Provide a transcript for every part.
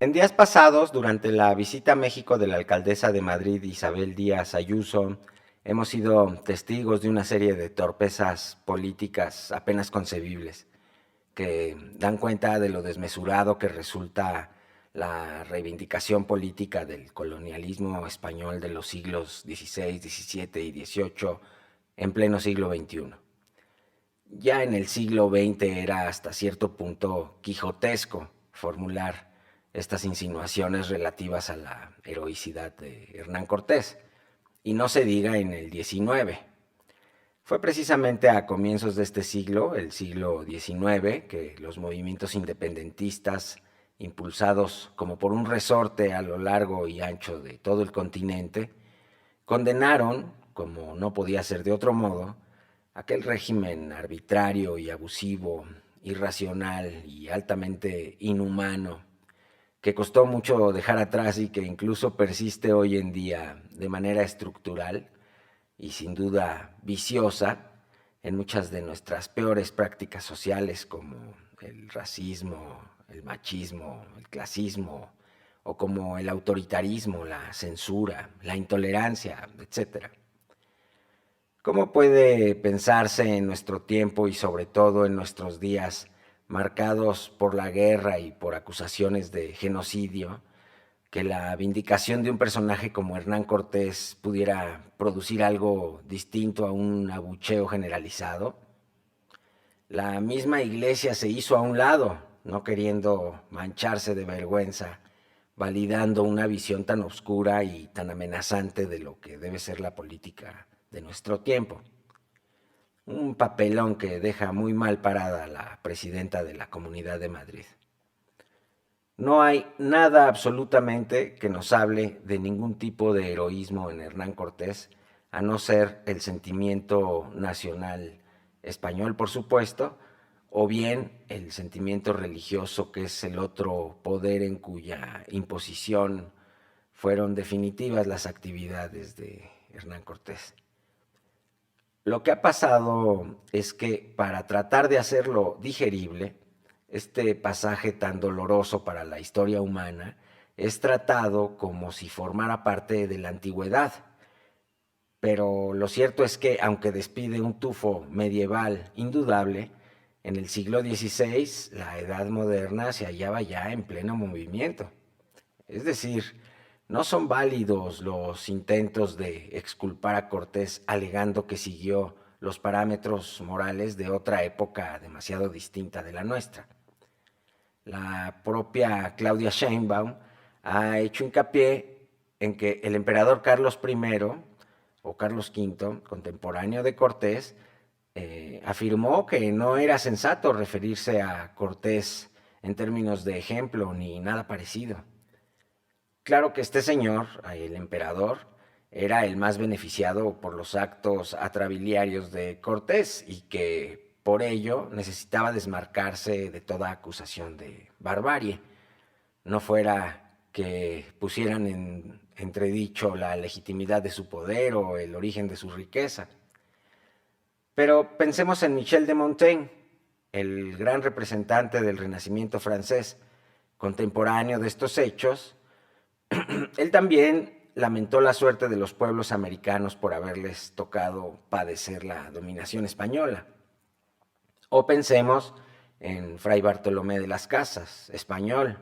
En días pasados, durante la visita a México de la alcaldesa de Madrid, Isabel Díaz Ayuso, hemos sido testigos de una serie de torpezas políticas apenas concebibles, que dan cuenta de lo desmesurado que resulta la reivindicación política del colonialismo español de los siglos XVI, XVII y XVIII en pleno siglo XXI. Ya en el siglo XX era hasta cierto punto quijotesco formular estas insinuaciones relativas a la heroicidad de Hernán Cortés, y no se diga en el XIX. Fue precisamente a comienzos de este siglo, el siglo XIX, que los movimientos independentistas, impulsados como por un resorte a lo largo y ancho de todo el continente, condenaron, como no podía ser de otro modo, aquel régimen arbitrario y abusivo, irracional y altamente inhumano, que costó mucho dejar atrás y que incluso persiste hoy en día de manera estructural y sin duda viciosa en muchas de nuestras peores prácticas sociales, como el racismo, el machismo, el clasismo, o como el autoritarismo, la censura, la intolerancia, etcétera. ¿Cómo puede pensarse en nuestro tiempo y sobre todo en nuestros días marcados por la guerra y por acusaciones de genocidio, que la vindicación de un personaje como Hernán Cortés pudiera producir algo distinto a un abucheo generalizado? La misma iglesia se hizo a un lado, no queriendo mancharse de vergüenza, validando una visión tan oscura y tan amenazante de lo que debe ser la política de nuestro tiempo. Un papelón que deja muy mal parada a la presidenta de la Comunidad de Madrid. No hay nada absolutamente que nos hable de ningún tipo de heroísmo en Hernán Cortés, a no ser el sentimiento nacional español, por supuesto, o bien el sentimiento religioso, que es el otro poder en cuya imposición fueron definitivas las actividades de Hernán Cortés. Lo que ha pasado es que para tratar de hacerlo digerible, este pasaje tan doloroso para la historia humana es tratado como si formara parte de la antigüedad. Pero lo cierto es que, aunque despide un tufo medieval indudable, en el siglo XVI la edad moderna se hallaba ya en pleno movimiento. Es decir, no son válidos los intentos de exculpar a Cortés alegando que siguió los parámetros morales de otra época demasiado distinta de la nuestra. La propia Claudia Sheinbaum ha hecho hincapié en que el emperador Carlos I o Carlos V, contemporáneo de Cortés, afirmó que no era sensato referirse a Cortés en términos de ejemplo ni nada parecido. Claro que este señor, el emperador, era el más beneficiado por los actos atrabiliarios de Cortés y que por ello necesitaba desmarcarse de toda acusación de barbarie. No fuera que pusieran en entredicho la legitimidad de su poder o el origen de su riqueza. Pero pensemos en Michel de Montaigne, el gran representante del Renacimiento francés, contemporáneo de estos hechos. Él también lamentó la suerte de los pueblos americanos por haberles tocado padecer la dominación española. O pensemos en Fray Bartolomé de las Casas, español,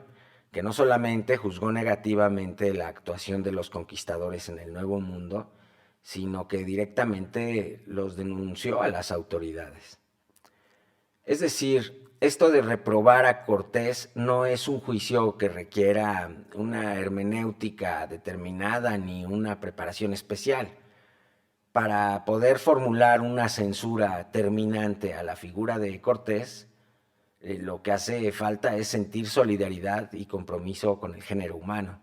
que no solamente juzgó negativamente la actuación de los conquistadores en el Nuevo Mundo, sino que directamente los denunció a las autoridades. Es decir, esto de reprobar a Cortés no es un juicio que requiera una hermenéutica determinada ni una preparación especial. Para poder formular una censura terminante a la figura de Cortés, lo que hace falta es sentir solidaridad y compromiso con el género humano.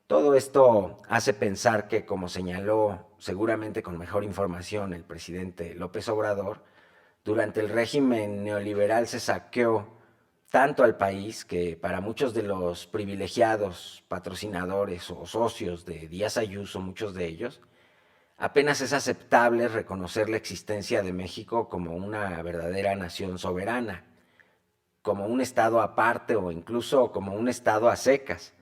Todo esto hace pensar que, como señaló seguramente con mejor información el presidente López Obrador, durante el régimen neoliberal se saqueó tanto al país que para muchos de los privilegiados patrocinadores o socios de Díaz Ayuso, muchos de ellos, apenas es aceptable reconocer la existencia de México como una verdadera nación soberana. como un estado aparte o incluso como un estado a secas.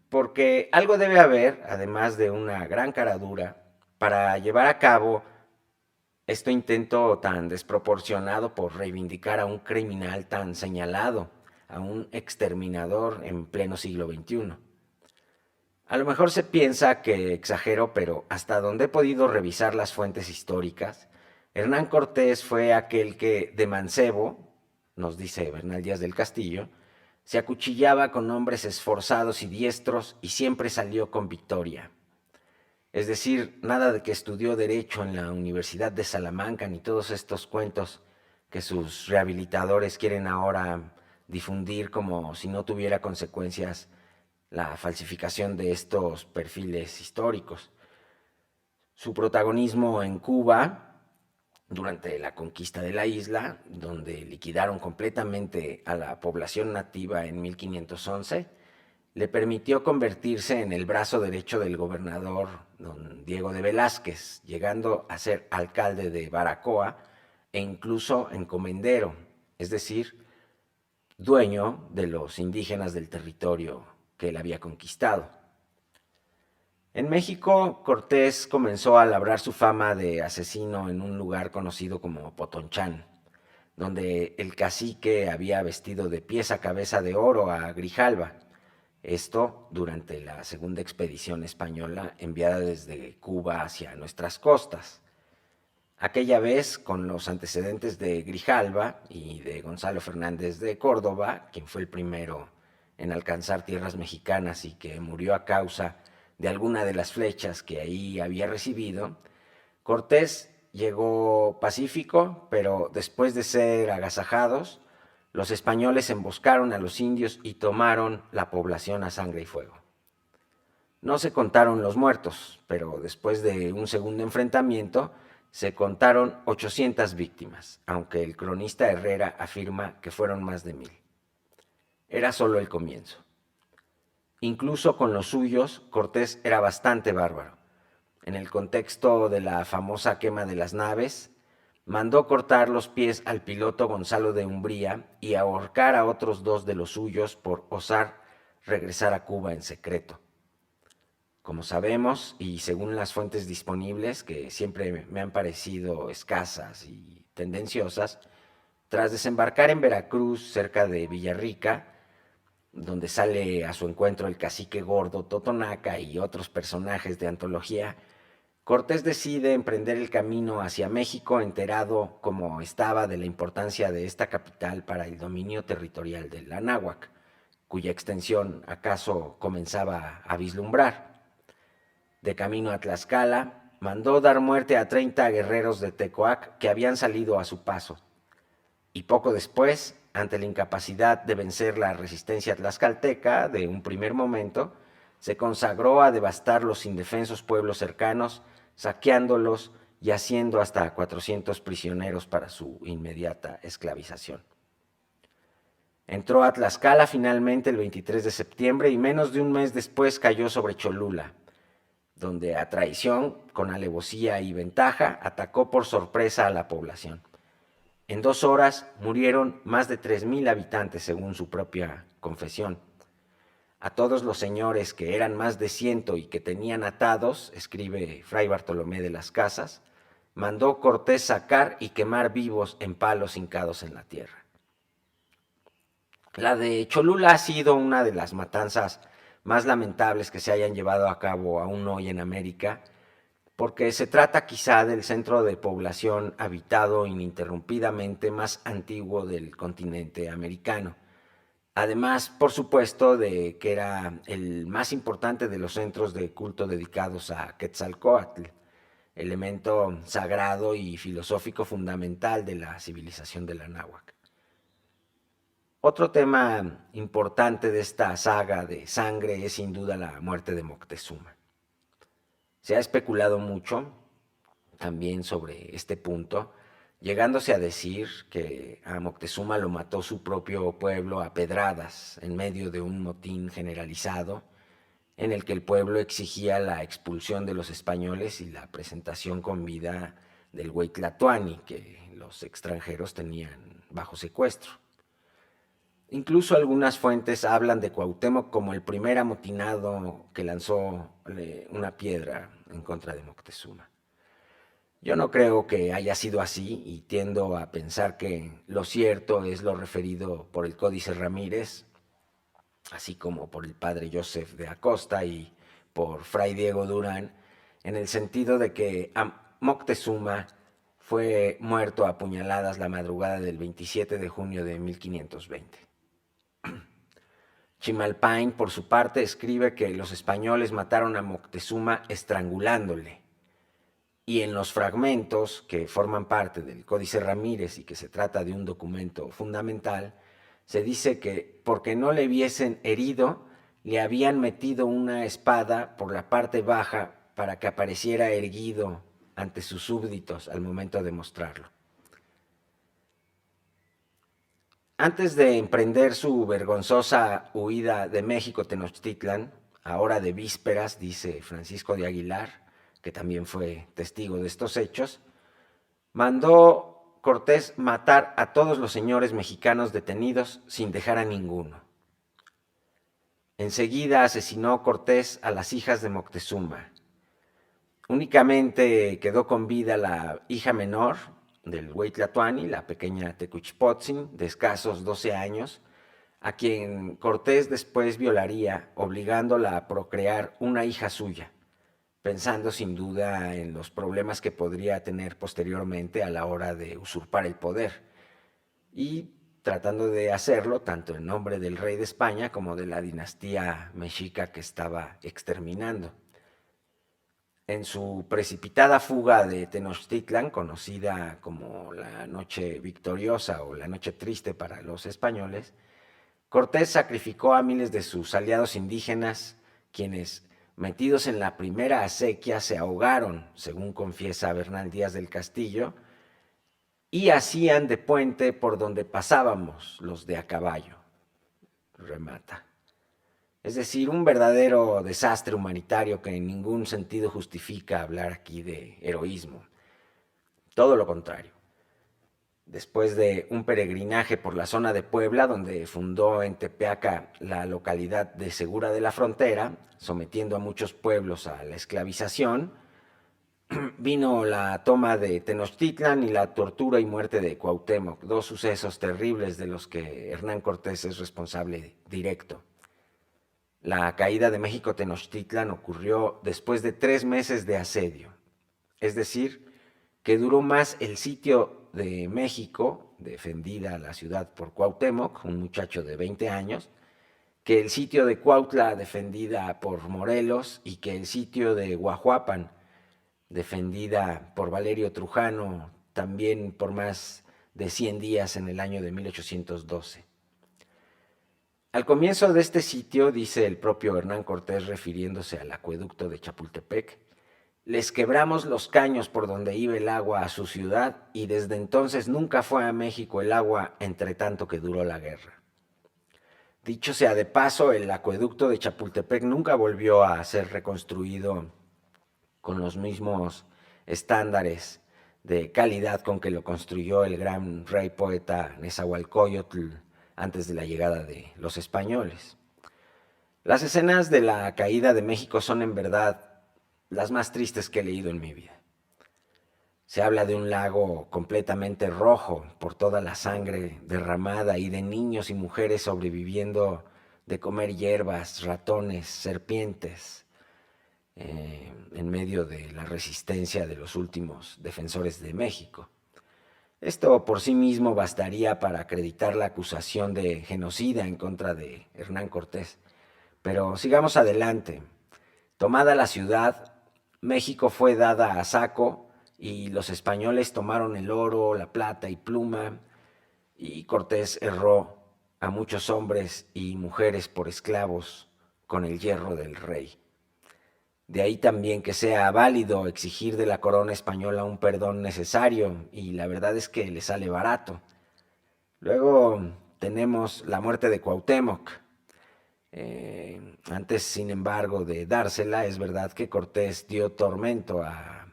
Porque algo debe haber, además de una gran caradura, para llevar a cabo este intento tan desproporcionado por reivindicar a un criminal tan señalado, a un exterminador en pleno siglo XXI. A lo mejor se piensa que exagero, pero hasta donde he podido revisar las fuentes históricas, Hernán Cortés fue aquel que, de mancebo, nos dice Bernal Díaz del Castillo, se acuchillaba con hombres esforzados y diestros y siempre salió con victoria. Es decir, nada de que estudió Derecho en la Universidad de Salamanca ni todos estos cuentos que sus rehabilitadores quieren ahora difundir como si no tuviera consecuencias la falsificación de estos perfiles históricos. Su protagonismo en Cuba durante la conquista de la isla, donde liquidaron completamente a la población nativa en 1511, le permitió convertirse en el brazo derecho del gobernador don Diego de Velázquez, llegando a ser alcalde de Baracoa e incluso encomendero, es decir, dueño de los indígenas del territorio que él había conquistado. En México, Cortés comenzó a labrar su fama de asesino en un lugar conocido como Potonchán, donde el cacique había vestido de pies a cabeza de oro a Grijalva, esto durante la segunda expedición española enviada desde Cuba hacia nuestras costas. Aquella vez, con los antecedentes de Grijalva y de Gonzalo Fernández de Córdoba, quien fue el primero en alcanzar tierras mexicanas y que murió a causa de alguna de las flechas que ahí había recibido, Cortés llegó pacífico, pero después de ser agasajados, los españoles emboscaron a los indios y tomaron la población a sangre y fuego. No se contaron los muertos, pero después de un segundo enfrentamiento se contaron 800 víctimas, aunque el cronista Herrera afirma que fueron más de 1000. Era solo el comienzo. Incluso con los suyos, Cortés era bastante bárbaro. En el contexto de la famosa quema de las naves, mandó cortar los pies al piloto Gonzalo de Umbría y ahorcar a otros 2 de los suyos por osar regresar a Cuba en secreto. Como sabemos, y según las fuentes disponibles, que siempre me han parecido escasas y tendenciosas, tras desembarcar en Veracruz, cerca de Villarrica, donde sale a su encuentro el cacique gordo Totonaca y otros personajes de antología, Cortés decide emprender el camino hacia México, enterado como estaba de la importancia de esta capital para el dominio territorial del Anáhuac, cuya extensión acaso comenzaba a vislumbrar. De camino a Tlaxcala, mandó dar muerte a 30 guerreros de Tecoac que habían salido a su paso. Y poco después, ante la incapacidad de vencer la resistencia tlaxcalteca de un primer momento, se consagró a devastar los indefensos pueblos cercanos, saqueándolos y haciendo hasta 400 prisioneros para su inmediata esclavización. Entró a Tlaxcala finalmente el 23 de septiembre y menos de un mes después cayó sobre Cholula, donde a traición, con alevosía y ventaja, atacó por sorpresa a la población. En 2 horas murieron más de 3000 habitantes, según su propia confesión. A todos los señores que eran más de 100 y que tenían atados, escribe Fray Bartolomé de las Casas, mandó Cortés sacar y quemar vivos en palos hincados en la tierra. La de Cholula ha sido una de las matanzas más lamentables que se hayan llevado a cabo aún hoy en América, porque se trata quizá del centro de población habitado ininterrumpidamente más antiguo del continente americano. Además, por supuesto, de que era el más importante de los centros de culto dedicados a Quetzalcóatl, elemento sagrado y filosófico fundamental de la civilización del Anáhuac. Otro tema importante de esta saga de sangre es sin duda la muerte de Moctezuma. Se ha especulado mucho también sobre este punto, llegándose a decir que a Moctezuma lo mató su propio pueblo a pedradas en medio de un motín generalizado en el que el pueblo exigía la expulsión de los españoles y la presentación con vida del Güey Tlatoani, que los extranjeros tenían bajo secuestro. Incluso algunas fuentes hablan de Cuauhtémoc como el primer amotinado que lanzó una piedra en contra de Moctezuma. Yo no creo que haya sido así y tiendo a pensar que lo cierto es lo referido por el Códice Ramírez, así como por el padre Joseph de Acosta y por Fray Diego Durán, en el sentido de que Moctezuma fue muerto a puñaladas la madrugada del 27 de junio de 1520. Chimalpain, por su parte, escribe que los españoles mataron a Moctezuma estrangulándole. Y en los fragmentos que forman parte del Códice Ramírez y que se trata de un documento fundamental, se dice que porque no le viesen herido, le habían metido una espada por la parte baja para que apareciera erguido ante sus súbditos al momento de mostrarlo. Antes de emprender su vergonzosa huida de México Tenochtitlan, ahora de vísperas, dice Francisco de Aguilar, que también fue testigo de estos hechos, mandó Cortés matar a todos los señores mexicanos detenidos sin dejar a ninguno. Enseguida asesinó Cortés a las hijas de Moctezuma. Únicamente quedó con vida la hija menor del Huey Tlatoani, la pequeña Tecuichpotzin, de escasos 12 años, a quien Cortés después violaría, obligándola a procrear una hija suya, pensando sin duda en los problemas que podría tener posteriormente a la hora de usurpar el poder, y tratando de hacerlo tanto en nombre del rey de España como de la dinastía mexica que estaba exterminando. En su precipitada fuga de Tenochtitlan, conocida como la Noche Victoriosa o la Noche Triste para los españoles, Cortés sacrificó a miles de sus aliados indígenas, quienes, metidos en la primera acequia, se ahogaron, según confiesa Bernal Díaz del Castillo, y hacían de puente por donde pasábamos los de a caballo, remata. Es decir, un verdadero desastre humanitario que en ningún sentido justifica hablar aquí de heroísmo. Todo lo contrario. Después de un peregrinaje por la zona de Puebla, donde fundó en Tepeaca la localidad de Segura de la Frontera, sometiendo a muchos pueblos a la esclavización, vino la toma de Tenochtitlan y la tortura y muerte de Cuauhtémoc, dos sucesos terribles de los que Hernán Cortés es responsable directo. La caída de México Tenochtitlan ocurrió después de 3 meses de asedio, es decir, que duró más el sitio de México, defendida la ciudad por Cuauhtémoc, un muchacho de 20 años, que el sitio de Cuautla, defendida por Morelos, y que el sitio de Guajuapan, defendida por Valerio Trujano, también por más de 100 días en el año de 1812. Al comienzo de este sitio, dice el propio Hernán Cortés refiriéndose al acueducto de Chapultepec, les quebramos los caños por donde iba el agua a su ciudad y desde entonces nunca fue a México el agua entre tanto que duró la guerra. Dicho sea de paso, el acueducto de Chapultepec nunca volvió a ser reconstruido con los mismos estándares de calidad con que lo construyó el gran rey poeta Nezahualcóyotl antes de la llegada de los españoles. Las escenas de la caída de México son en verdad las más tristes que he leído en mi vida. Se habla de un lago completamente rojo por toda la sangre derramada y de niños y mujeres sobreviviendo de comer hierbas, ratones, serpientes, en medio de la resistencia de los últimos defensores de México. Esto por sí mismo bastaría para acreditar la acusación de genocida en contra de Hernán Cortés. Pero sigamos adelante. Tomada la ciudad, México fue dada a saco y los españoles tomaron el oro, la plata y pluma, y Cortés herró a muchos hombres y mujeres por esclavos con el hierro del rey. De ahí también que sea válido exigir de la corona española un perdón necesario, y la verdad es que le sale barato. Luego tenemos la muerte de Cuauhtémoc. Antes, sin embargo, de dársela, es verdad que Cortés dio tormento a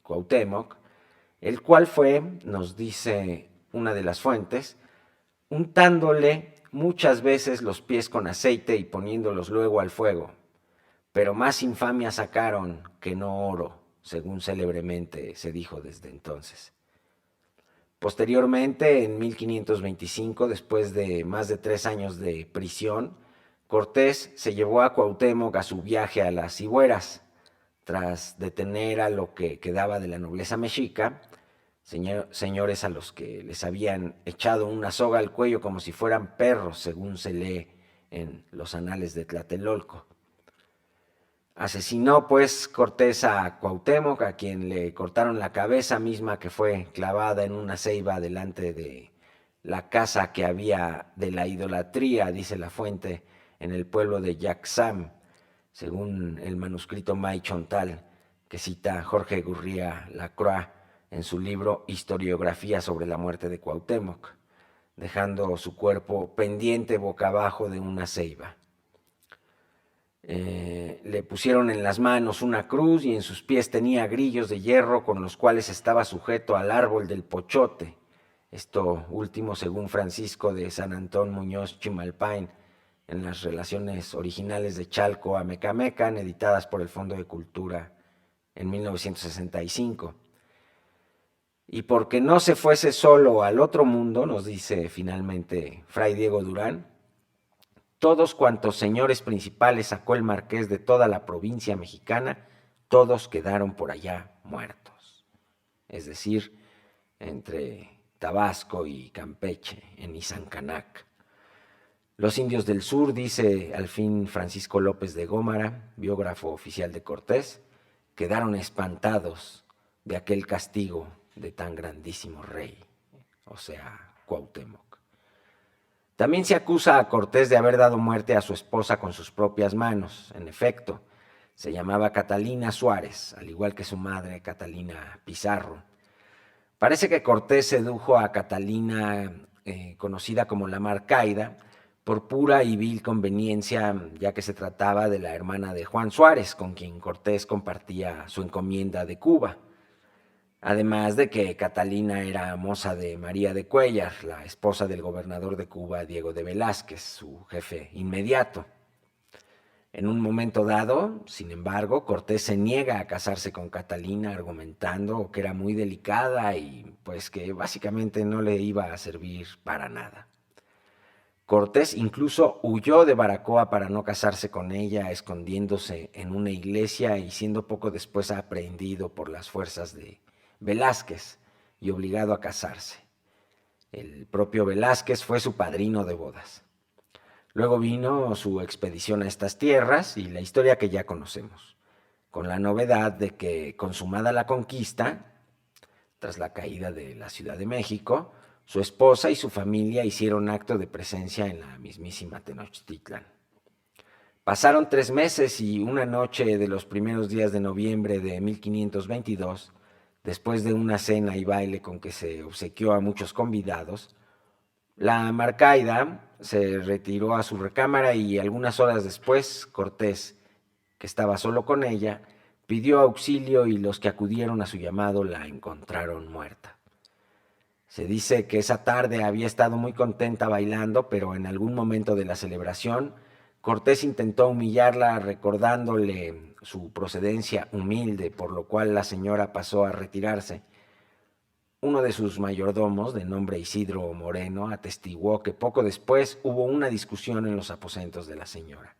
Cuauhtémoc, el cual fue, nos dice una de las fuentes, untándole muchas veces los pies con aceite y poniéndolos luego al fuego. Pero más infamia sacaron que no oro, según célebremente se dijo desde entonces. Posteriormente, en 1525, después de más de 3 años de prisión, Cortés se llevó a Cuauhtémoc a su viaje a las Cibueras, tras detener a lo que quedaba de la nobleza mexica, señores a los que les habían echado una soga al cuello como si fueran perros, según se lee en los anales de Tlatelolco. Asesinó pues Cortés a Cuauhtémoc, a quien le cortaron la cabeza misma que fue clavada en una ceiba delante de la casa que había de la idolatría, dice la fuente, en el pueblo de Yaxam, según el manuscrito May Chontal, que cita Jorge Gurría Lacroix en su libro Historiografía sobre la muerte de Cuauhtémoc, dejando su cuerpo pendiente boca abajo de una ceiba. Le pusieron en las manos una cruz y en sus pies tenía grillos de hierro con los cuales estaba sujeto al árbol del pochote. Esto último según Francisco de San Antón Muñoz Chimalpain en las relaciones originales de Chalco a Mecamecan, editadas por el Fondo de Cultura en 1965. Y porque no se fuese solo al otro mundo, nos dice finalmente Fray Diego Durán, todos cuantos señores principales sacó el marqués de toda la provincia mexicana, todos quedaron por allá muertos. Es decir, entre Tabasco y Campeche, en Izancanac. Los indios del sur, dice al fin Francisco López de Gómara, biógrafo oficial de Cortés, quedaron espantados de aquel castigo de tan grandísimo rey, o sea, Cuauhtémoc. También se acusa a Cortés de haber dado muerte a su esposa con sus propias manos. En efecto, se llamaba Catalina Suárez, al igual que su madre Catalina Pizarro. Parece que Cortés sedujo a Catalina, conocida como la Marcaida, por pura y vil conveniencia, ya que se trataba de la hermana de Juan Suárez, con quien Cortés compartía su encomienda de Cuba. Además de que Catalina era moza de María de Cuéllar, la esposa del gobernador de Cuba, Diego de Velázquez, su jefe inmediato. En un momento dado, sin embargo, Cortés se niega a casarse con Catalina, argumentando que era muy delicada y pues que básicamente no le iba a servir para nada. Cortés incluso huyó de Baracoa para no casarse con ella, escondiéndose en una iglesia y siendo poco después aprehendido por las fuerzas de Velázquez y obligado a casarse. El propio Velázquez fue su padrino de bodas. Luego vino su expedición a estas tierras y la historia que ya conocemos, con la novedad de que, consumada la conquista, tras la caída de la Ciudad de México, su esposa y su familia hicieron acto de presencia en la mismísima Tenochtitlan. Pasaron 3 meses y una noche de los primeros días de noviembre de 1522, después de una cena y baile con que se obsequió a muchos convidados, la Marcaida se retiró a su recámara y algunas horas después Cortés, que estaba solo con ella, pidió auxilio y los que acudieron a su llamado la encontraron muerta. Se dice que esa tarde había estado muy contenta bailando, pero en algún momento de la celebración, Cortés intentó humillarla recordándole su procedencia humilde, por lo cual la señora pasó a retirarse. Uno de sus mayordomos, de nombre Isidro Moreno, atestiguó que poco después hubo una discusión en los aposentos de la señora.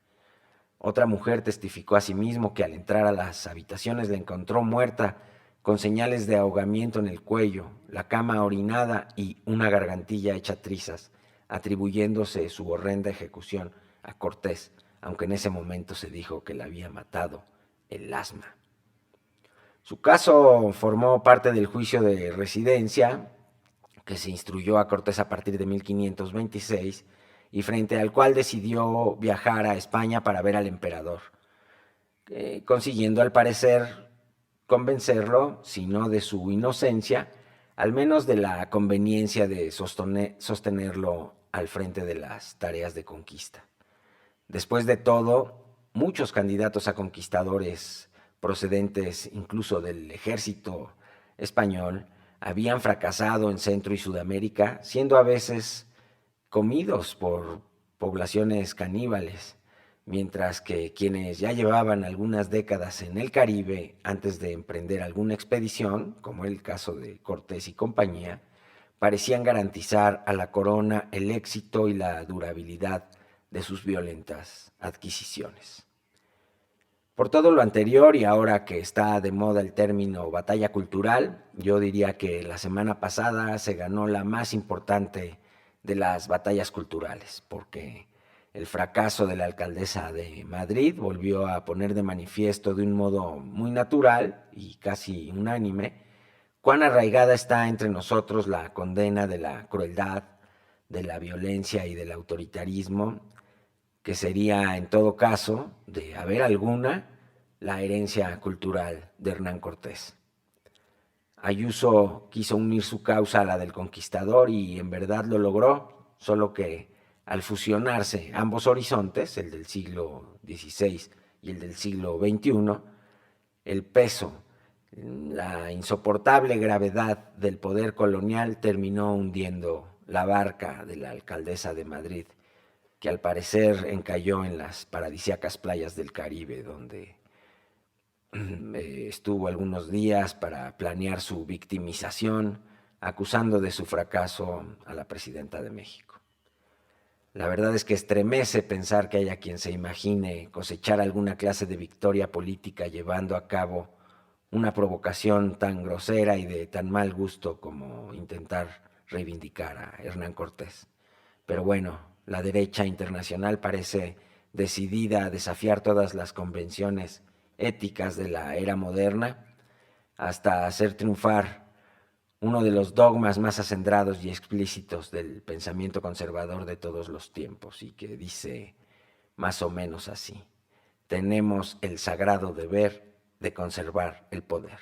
Otra mujer testificó asimismo que al entrar a las habitaciones la encontró muerta, con señales de ahogamiento en el cuello, la cama orinada y una gargantilla hecha trizas, atribuyéndose su horrenda ejecución a Cortés, aunque en ese momento se dijo que la había matado el asma. Su caso formó parte del juicio de residencia que se instruyó a Cortés a partir de 1526 y frente al cual decidió viajar a España para ver al emperador, consiguiendo al parecer convencerlo, si no de su inocencia, al menos de la conveniencia de sostenerlo al frente de las tareas de conquista. Después de todo, muchos candidatos a conquistadores procedentes incluso del ejército español habían fracasado en Centro y Sudamérica, siendo a veces comidos por poblaciones caníbales, mientras que quienes ya llevaban algunas décadas en el Caribe antes de emprender alguna expedición, como el caso de Cortés y compañía, parecían garantizar a la corona el éxito y la durabilidad de sus violentas adquisiciones. Por todo lo anterior y ahora que está de moda el término batalla cultural, yo diría que la semana pasada se ganó la más importante de las batallas culturales, porque el fracaso de la alcaldesa de Madrid volvió a poner de manifiesto de un modo muy natural y casi unánime cuán arraigada está entre nosotros la condena de la crueldad, de la violencia y del autoritarismo, que sería en todo caso, de haber alguna, la herencia cultural de Hernán Cortés. Ayuso quiso unir su causa a la del conquistador y en verdad lo logró, solo que al fusionarse ambos horizontes, el del siglo XVI y el del siglo XXI, el peso, la insoportable gravedad del poder colonial terminó hundiendo la barca de la alcaldesa de Madrid, que al parecer encalló en las paradisíacas playas del Caribe, donde estuvo algunos días para planear su victimización, acusando de su fracaso a la presidenta de México. La verdad es que estremece pensar que haya quien se imagine cosechar alguna clase de victoria política llevando a cabo una provocación tan grosera y de tan mal gusto como intentar reivindicar a Hernán Cortés. Pero bueno, la derecha internacional parece decidida a desafiar todas las convenciones éticas de la era moderna hasta hacer triunfar uno de los dogmas más acendrados y explícitos del pensamiento conservador de todos los tiempos, y que dice más o menos así: tenemos el sagrado deber de conservar el poder.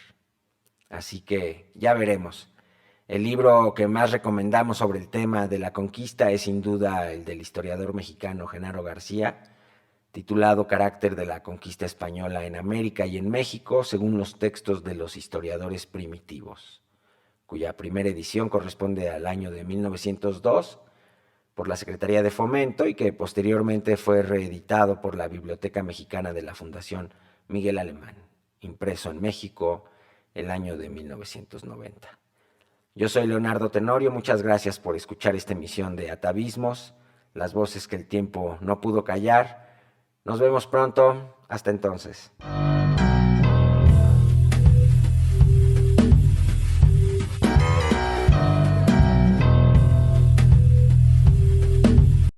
Así que ya veremos. El libro que más recomendamos sobre el tema de la conquista es sin duda el del historiador mexicano Genaro García, titulado Carácter de la conquista española en América y en México, según los textos de los historiadores primitivos, cuya primera edición corresponde al año de 1902 por la Secretaría de Fomento y que posteriormente fue reeditado por la Biblioteca Mexicana de la Fundación Miguel Alemán, impreso en México el año de 1990. Yo soy Leonardo Tenorio, muchas gracias por escuchar esta emisión de Atavismos, las voces que el tiempo no pudo callar. Nos vemos pronto, hasta entonces.